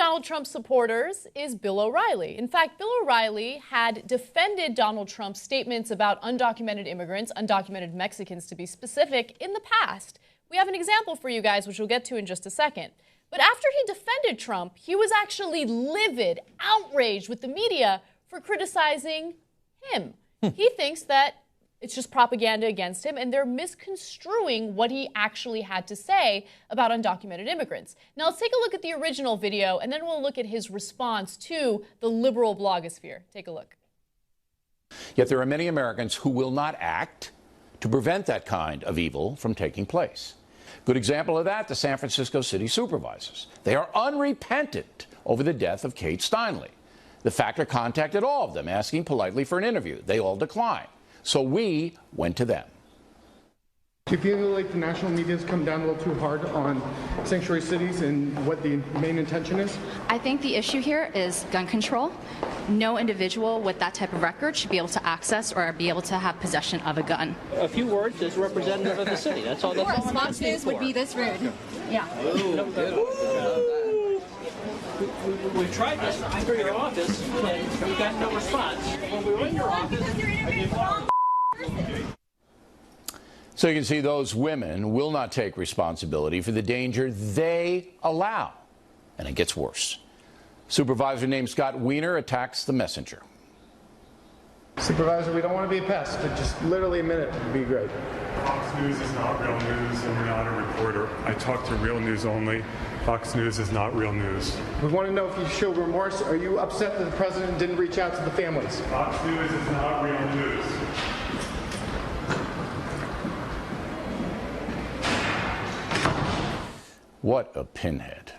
Donald Trump's supporters is Bill O'Reilly. In fact, Bill O'Reilly had defended Donald Trump's statements about undocumented immigrants, undocumented Mexicans to be specific, in the past. We have an example for you guys, which we'll get to in just a second. But after he defended Trump, he was actually livid, outraged with the media for criticizing him. He thinks that it's just propaganda against him, and they're misconstruing what he actually had to say about undocumented immigrants. Now, let's take a look at the original video, and then we'll look at his response to the liberal blogosphere. Take a look. Yet there are many Americans who will not act to prevent that kind of evil from taking place. Good example of that, the San Francisco city supervisors. They are unrepentant over the death of Kate Steinle. The Factor contacted all of them, asking politely for an interview. They all declined. So we went to them. Do you feel like the national media has come down a little too hard on sanctuary cities and what the main intention is? I think the issue here is gun control. No individual with that type of record should be able to access or be able to have possession of a gun. A few words as representative of the city. That's all. That's all I'm Fox News would be this rude. Yeah. We've tried this through your office, and we got no response. When we were in your office, So you can see those women will not take responsibility for the danger they allow. And it gets worse. Supervisor named Scott Wiener attacks the messenger. Supervisor, we don't want to be a pest. Just literally a minute would be great. Fox News is not real news, and I'm not a reporter. I talk to real news only. Fox News is not real news. We want to know if you show remorse. Are you upset that the president didn't reach out to the families? Fox News is not real news. What a pinhead.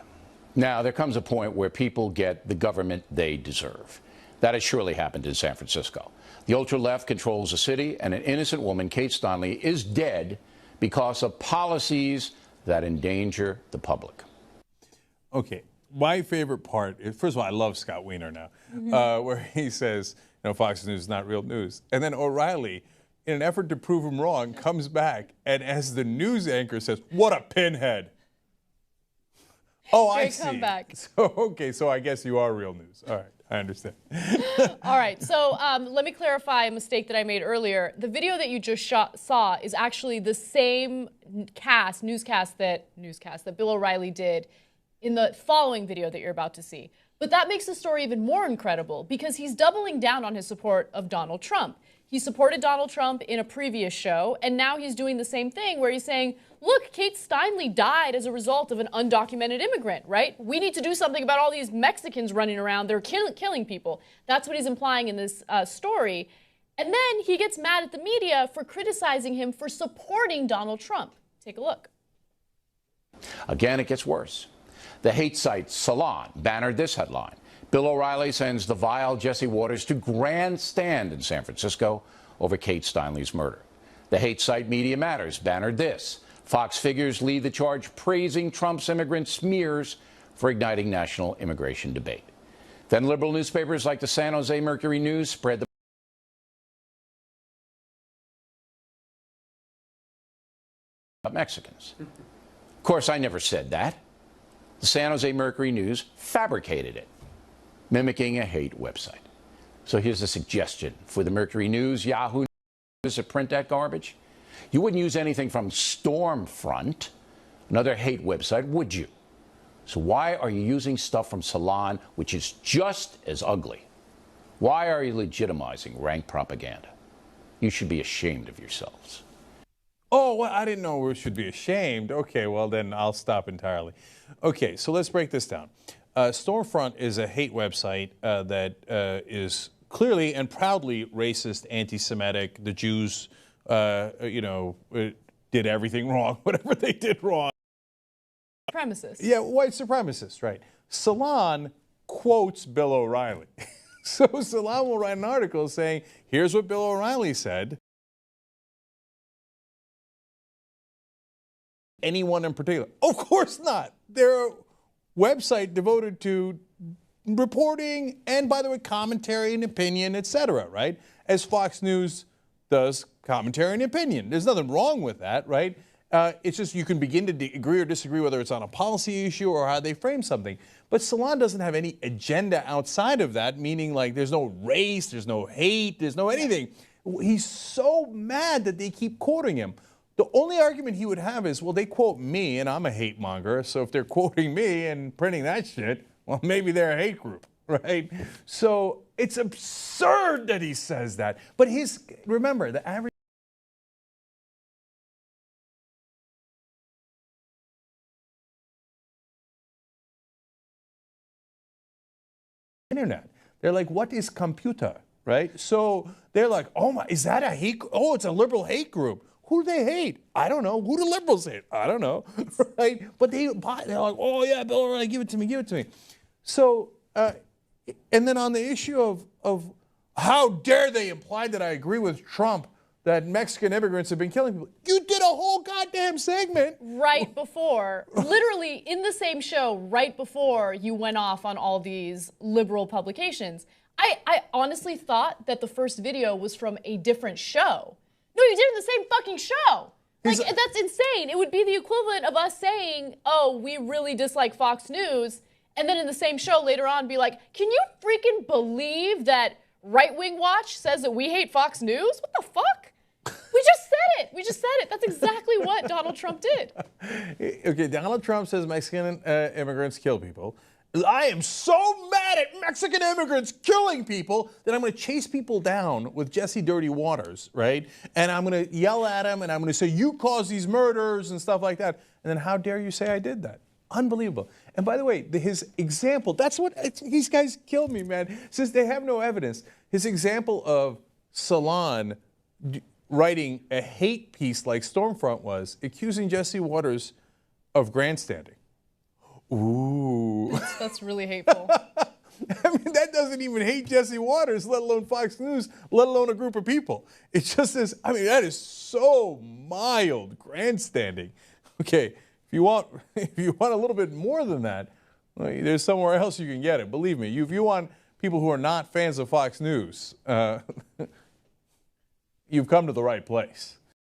Now, there comes a point where people get the government they deserve. That has surely happened in San Francisco. The ultra-left controls the city, and an innocent woman, Kate Steinle, is dead because of policies that endanger the public. Okay, my favorite part is, first of all, I love Scott Wiener now, where he says, Fox News is not real news. And then O'Reilly, in an effort to prove him wrong, comes back and, as the news anchor says, what a pinhead. Oh, I see. Comeback. So I guess you are real news. All right, I understand. All right, so let me clarify a mistake that I made earlier. The video that you just saw is actually the same newscast that Bill O'Reilly did in the following video that you're about to see. But that makes the story even more incredible because he's doubling down on his support of Donald Trump. He supported Donald Trump in a previous show, and now he's doing the same thing where he's saying, look, Kate Steinle died as a result of an undocumented immigrant, right? We need to do something about all these Mexicans running around. They're killing people. That's what he's implying in this story. And then he gets mad at the media for criticizing him for supporting Donald Trump. Take a look. Again, it gets worse. The hate site Salon bannered this headline. Bill O'Reilly sends the vile Jesse Waters to grandstand in San Francisco over Kate Steinle's murder. The hate site Media Matters bannered this. Fox figures lead the charge praising Trump's immigrant smears for igniting national immigration debate. Then liberal newspapers like the San Jose Mercury News spread the Mexicans. Of course, I never said that. The San Jose Mercury News fabricated it, mimicking a hate website. So here's a suggestion for the Mercury News, Yahoo News to print that garbage. You wouldn't use anything from Stormfront, another hate website, would you? So why are you using stuff from Salon, which is just as ugly? Why are you legitimizing rank propaganda? You should be ashamed of yourselves. Oh, well, I didn't know we should be ashamed. Okay, well, then I'll stop entirely. Okay, so let's break this down. Stormfront is a hate website that is clearly and proudly racist, anti-Semitic. The Jews, did everything wrong, whatever they did wrong. Supremacist. Yeah, white supremacist, right. Salon quotes Bill O'Reilly. So Salon will write an article saying, here's what Bill O'Reilly said. Anyone in particular? Of course not. They're a website devoted to reporting and, by the way, commentary and opinion, etc., right? As Fox News does commentary and opinion. There's nothing wrong with that, right? It's just you can begin to agree or disagree whether it's on a policy issue or how they frame something. But Salon doesn't have any agenda outside of that, meaning like there's no race, there's no hate, there's no anything. He's so mad that they keep quoting him. The only argument he would have is, well, they quote me and I'm a hate monger, so if they're quoting me and printing that shit, well, maybe they're a hate group, right? So it's absurd that he says that. But remember, the average internet. They're like, what is computer, right? So they're like, oh my, is that a hate? Oh, it's a liberal hate group. Who do they hate? I don't know. Who do liberals hate? I don't know, right? But they're like, oh yeah, Bill O'Reilly, give it to me, give it to me. So, and then on the issue of how dare they imply that I agree with Trump that Mexican immigrants have been killing people. You did a whole goddamn segment. Right before, literally in the same show, right before you went off on all these liberal publications. I honestly thought that the first video was from a different show. No, you did it in the same fucking show. Like, that's insane. It would be the equivalent of us saying, oh, we really dislike Fox News, and then in the same show later on be like, can you freaking believe that Right Wing Watch says that we hate Fox News? What the fuck? We just said it. We just said it. That's exactly what Donald Trump did. Okay, Donald Trump says Mexican immigrants kill people. I am so mad at Mexican immigrants killing people that I'm going to chase people down with Jesse Dirty Waters, right? And I'm going to yell at him and I'm going to say, you caused these murders and stuff like that. And then how dare you say I did that? Unbelievable. And by the way, his example, that's what, these guys killed me, man. Since they have no evidence, his example of Salon writing a hate piece like Stormfront was, accusing Jesse Waters of grandstanding. Ooh. That's really hateful. I mean, that doesn't even hate Jesse Waters, let alone Fox News, let alone a group of people. It just is, I mean, that is so mild grandstanding. Okay, if you want a little bit more than that, well, there's somewhere else you can get it. Believe me, if you want people who are not fans of Fox News, you've come to the right place.